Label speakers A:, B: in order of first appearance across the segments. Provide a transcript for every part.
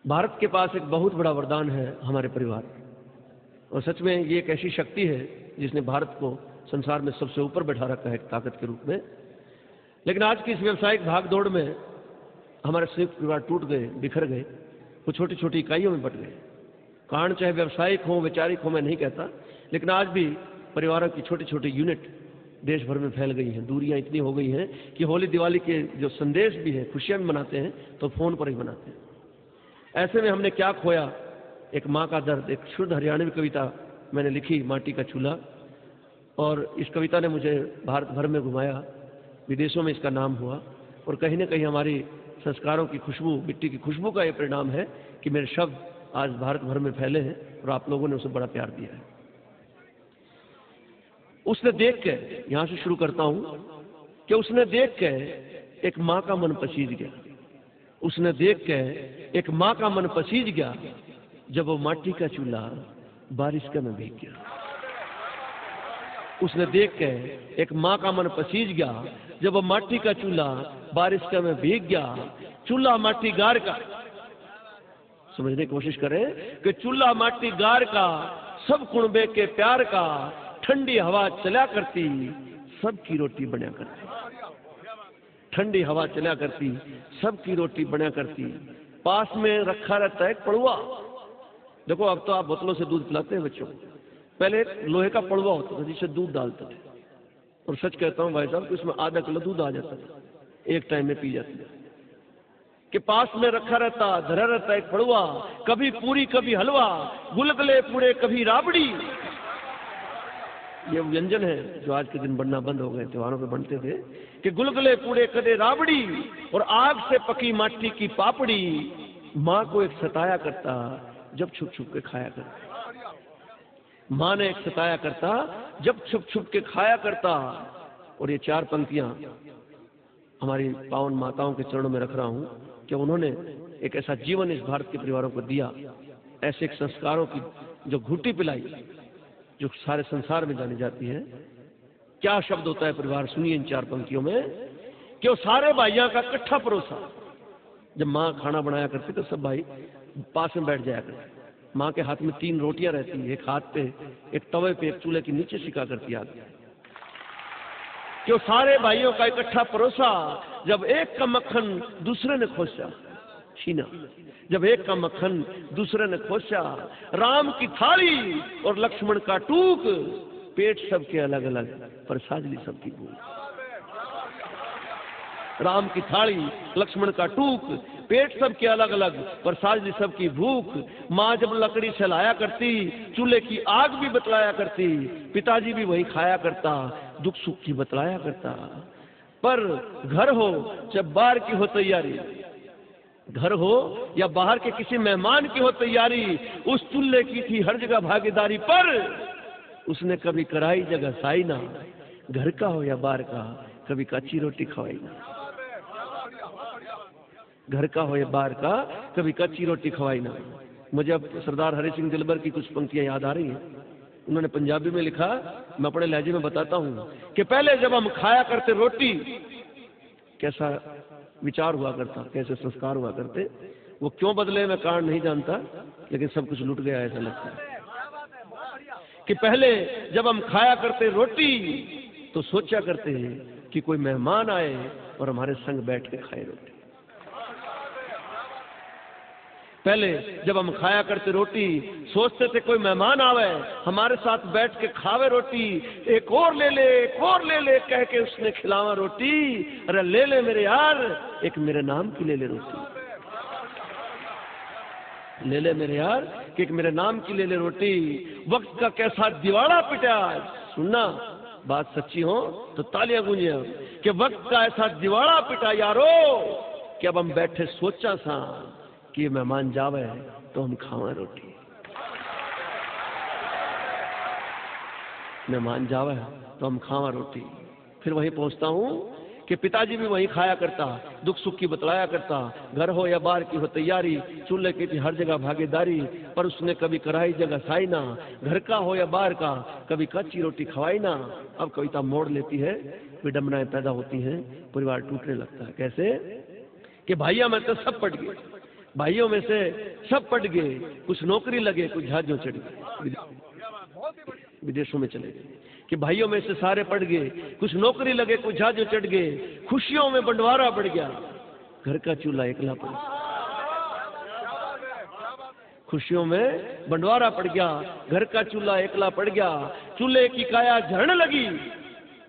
A: भारत के पास एक बहुत बड़ा वरदान है हमारे परिवार, और सच में ये एक ऐसी शक्ति है जिसने भारत को संसार में सबसे ऊपर बैठा रखा है ताकत के रूप में। लेकिन आज की इस व्यावसायिक भागदौड़ में हमारे संयुक्त परिवार टूट गए, बिखर गए, वो छोटी छोटी इकाइयों में बट गए। कारण चाहे व्यावसायिक हो, वैचारिक हो, मैं नहीं कहता, लेकिन आज भी परिवारों की छोटी छोटी यूनिट देश भर में फैल गई हैं। दूरियां इतनी हो गई हैं कि होली दिवाली के जो संदेश भी है, खुशियां भी मनाते हैं तो फोन पर ही मनाते हैं। ऐसे में हमने क्या खोया? एक माँ का दर्द। एक शुद्ध हरियाणवी कविता मैंने लिखी, माटी का चूल्हा, और इस कविता ने मुझे भारत भर में घुमाया, विदेशों में इसका नाम हुआ, और कहीं ना कहीं हमारी संस्कारों की खुशबू, मिट्टी की खुशबू का ये परिणाम है कि मेरे शब्द आज भारत भर में फैले हैं और आप लोगों ने उसे बड़ा प्यार दिया है। उसने देख के, यहां से शुरू करता हूं, कि उसने देख के एक माँ का मन पसीज गया। उसने देख के एक माँ का मन पसीज गया जब वो माटी का चूल्हा बारिश का में भीग गया। उसने देख के एक माँ का मन पसीज गया जब वो माटी का चूल्हा बारिश का में भीग गया। चूल्हा माटी गार का, समझने की कोशिश करें कि चूल्हा माटी गार का, सब कुणबे के प्यार का, ठंडी हवा चला करती, सबकी रोटी बना करती। ठंडी हवा चला करती, सबकी रोटी बना करती। पास में रखा रहता है पड़ुआ। देखो अब तो आप बोतलों से दूध पिलाते हैं बच्चों को, पहले लोहे का पड़ुआ होता था जिससे दूध डालते थे, और सच कहता हूं भाई साहब कि इसमें आधा किलो दूध आ जाता था, एक टाइम में पी जाती है। कि पास में रखा रहता, धरा रहता एक पड़ुआ, कभी पूरी कभी हलवा, गुलगुले पूरे कभी राबड़ी। ये व्यंजन है जो आज के दिन बनना बंद हो गए, त्योहारों पे बनते थे, कि गुलगुले पूरे कदे राबड़ी और आग से पकी माटी की पापड़ी। माँ को एक सताया करता जब छुप छुप के खाया करता। माँ ने एक सताया करता जब छुप छुप के खाया करता। और ये चार पंक्तियां हमारी पावन माताओं के चरणों में रख रहा हूं कि उन्होंने एक ऐसा जीवन इस भारत के परिवारों को दिया, ऐसे एक संस्कारों की जो घुट्टी पिलाई, जो सारे संसार में जानी जाती है। क्या शब्द होता है परिवार, सुनिए इन चार पंक्तियों में, कि वो सारे भाइयों का इकट्ठा परोसा। जब माँ खाना बनाया करती तो सब भाई पास में बैठ जाया करते। माँ के हाथ में 3 रोटियां रहती, एक हाथ पे, एक तवे पे, एक चूल्हे के नीचे सिका करती आग, कि वो सारे भाइयों का इकट्ठा परोसा। जब एक का मक्खन दूसरे ने खोसा, छीना, जब एक का मक्खन दूसरे ने खोसा। राम की थाली और लक्ष्मण का टूक, पेट सबके अलग अलग पर साजली सबकी भूख। राम की थाली, लक्ष्मण का टूक, पेट सबके अलग अलग पर साजली सबकी भूख। माँ जब लकड़ी से लाया करती, चूल्हे की आग भी बतलाया करती। पिताजी भी वही खाया करता, दुख सुख की बतलाया करता। पर घर हो जब बाहर की हो तैयारी, घर हो या बाहर के किसी मेहमान की हो तैयारी, उस चूल्हे की थी हर जगह भागीदारी। पर उसने कभी कराई जगह साई ना, घर का हो या बाहर का, कभी कच्ची रोटी खवाई ना। घर का हो या बाहर का, कभी कच्ची रोटी खवाई ना। मुझे अब सरदार हरि सिंह दिलबर की कुछ पंक्तियां याद आ रही हैं। उन्होंने पंजाबी में लिखा, मैं अपने लहजे में बताता हूं, कि पहले जब हम खाया करते रोटी, कैसा विचार हुआ करता, कैसे संस्कार हुआ करते। वो क्यों बदले मैं कारण नहीं जानता, लेकिन सब कुछ लुट गया ऐसा लगता है। कि पहले जब हम खाया करते रोटी तो सोचा करते हैं कि कोई मेहमान आए और हमारे संग बैठ के खाए रोटी। पहले जब हम खाया करते रोटी, सोचते थे कोई मेहमान आवे, हमारे साथ बैठ के खावे रोटी। एक और ले ले, एक और ले ले कह के उसने खिलावा रोटी। अरे ले ले मेरे यार, एक मेरे नाम की ले ले रोटी। ले ले मेरे यार, कि एक मेरे नाम की ले ले रोटी। वक्त का कैसा दिवाड़ा पिटा, सुनना बात सच्ची हो तो तालियां गूंजे, कि वक्त का ऐसा दिवाड़ा पिटा यारो, कि अब हम बैठे सोचा सा कि मेहमान जावे तो हम खावा रोटी। मेहमान जावे तो हम खावा रोटी। फिर वहीं पहुंचता हूं कि पिताजी भी वहीं खाया करता, दुख सुख की बतलाया करता। घर हो या बाहर की हो तैयारी, चूल्हे की थी हर जगह भागीदारी। पर उसने कभी कराई जगह साई ना, घर का हो या बाहर का, कभी कच्ची रोटी खवाई ना। अब कविता मोड़ लेती है, विडंबनाएं पैदा होती हैं, परिवार टूटने लगता है। कैसे? कि भैया मैं तो सब पट गए, भाइयों में से सब पढ़ गए, कुछ नौकरी लगे, कुछ जहाजों चढ़ गए, विदेशों में चले गए। कि भाइयों में से सारे पढ़ गए, कुछ नौकरी लगे, कुछ जहाजों चढ़ गए, खुशियों में बंटवारा बढ़ गया, घर का चूल्हा एकला पड़ गया। खुशियों में बंटवारा पड़ गया, घर का चूल्हा एकला पड़ गया, चूल्हे की काया झड़ने लगी,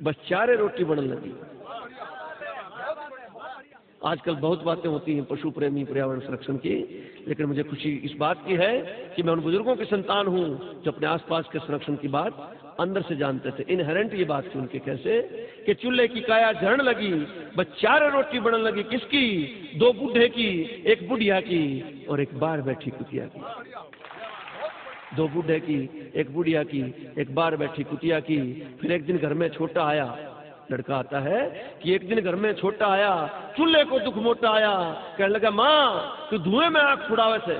A: बस चारे रोटी बनने लगी। आजकल बहुत बातें होती हैं पशु प्रेमी पर्यावरण संरक्षण की, लेकिन मुझे खुशी इस बात की है कि मैं उन बुजुर्गों की संतान हूं जो अपने आसपास के संरक्षण की बात अंदर से जानते थे। इनहेरेंट ये बात थी उनके, कैसे कि चूल्हे की काया झड़ने लगी, बस चार रोटी बनने लगी। किसकी? दो बूढ़े की, एक बुढ़िया की और एक बाहर बैठी कुतिया की। दो बूढ़े की, एक बुढ़िया की, एक बाहर बैठी कुतिया की। फिर एक दिन घर में छोटा आया, लड़का आता है कि एक दिन घर में छोटा आया, चूल्हे को दुख मोटा आया, कहने लगा माँ तू धुएं में आग फुड़ावे से,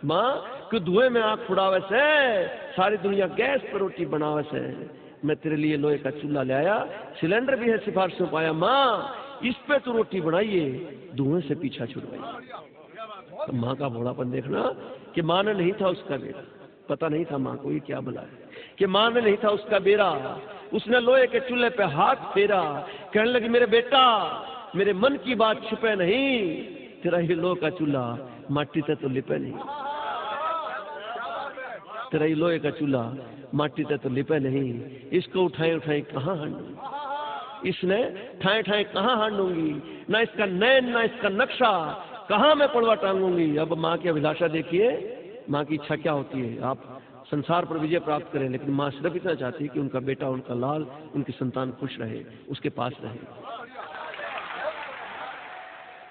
A: माँ तू धुएं में आग फुड़ावे से, सारी दुनिया गैस पर रोटी बनावे से, मैं तेरे लिए लोहे का चूल्हा ले आया, सिलेंडर भी है सिफारिश में पाया, माँ इस पे तू रोटी बनाइए, धुएं से पीछा छुड़वाइए। तो माँ का भोलापन देखना कि माँ ने नहीं था उसका बेरा, पता नहीं था माँ को ये क्या बुला है, कि माँ ने नहीं था उसका बेरा। उसने लोहे के चूल्हे पे हाथ फेरा, कहने लगी मेरे बेटा मेरे मन की बात छुपे नहीं, तेरा ही लोहे का चूल्हा माटी से तो लिपे नहीं, तेरा ही लोहे का चूल्हा माटी से तो लिपे नहीं, इसको उठाए उठाए कहाँ हांडूंगी, इसने ठाए ठाए कहाँ हांडूंगी, ना इसका नैन ना इसका नक्शा कहाँ मैं पड़वा टांगूंगी। अब माँ की अभिलाषा देखिए, माँ की इच्छा क्या होती है, आप संसार पर विजय प्राप्त करें, लेकिन माँ सिर्फ इतना चाहती है कि उनका बेटा, उनका लाल, उनकी संतान खुश रहे, उसके पास रहे।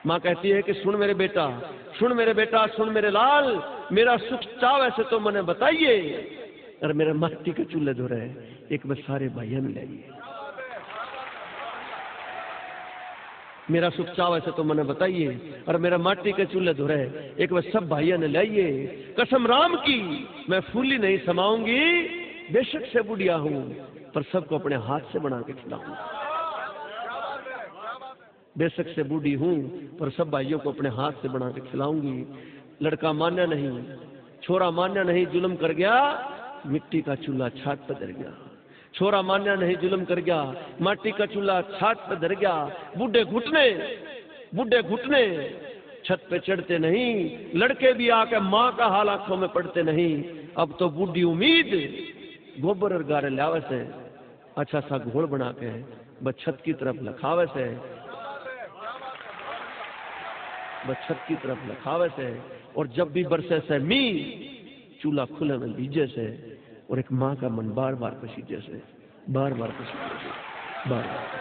A: माँ कहती है कि सुन मेरे बेटा, सुन मेरे बेटा, सुन मेरे लाल, मेरा सुख चाव ऐसे तो मैंने बताइए, और मेरे माटी के चूल्हे धो रहे एक बार सारे भाइयों में लाइए, मेरा सुख चाव ऐसे तो मैंने बताइए, और मेरा माटी के चूल्हे धो रहे एक बार सब भाइयों ने लाइए। कसम राम की मैं फूली नहीं समाऊंगी, बेशक से बुढ़िया हूं पर सबको अपने हाथ से बना के खिलाऊंगी, बेशक से बूढ़ी हूं पर सब भाइयों को अपने हाथ से बना के खिलाऊंगी। लड़का मान्या नहीं, छोरा मान्या नहीं, जुल्म कर गया, मिट्टी का चूल्हा छात पर धर गया। छोरा मान्या नहीं, जुल्म कर गया, माटी का चूल्हा छात पर धर गया। बूढ़े घुटने छत पे चढ़ते नहीं, लड़के भी आके माँ का हाल आंखों में पड़ते नहीं। अब तो बूढ़ी उम्मीद गोबर और गारे लावे से, अच्छा सा घोल बना के बस छत की तरफ लखावे से, बस छत की तरफ लखावे से, और जब भी बरसे से मी चूल्हा खुले में बीजे से, और एक माँ का मन बार बार पसीजे से, बार बार पसीजे से, बार बार।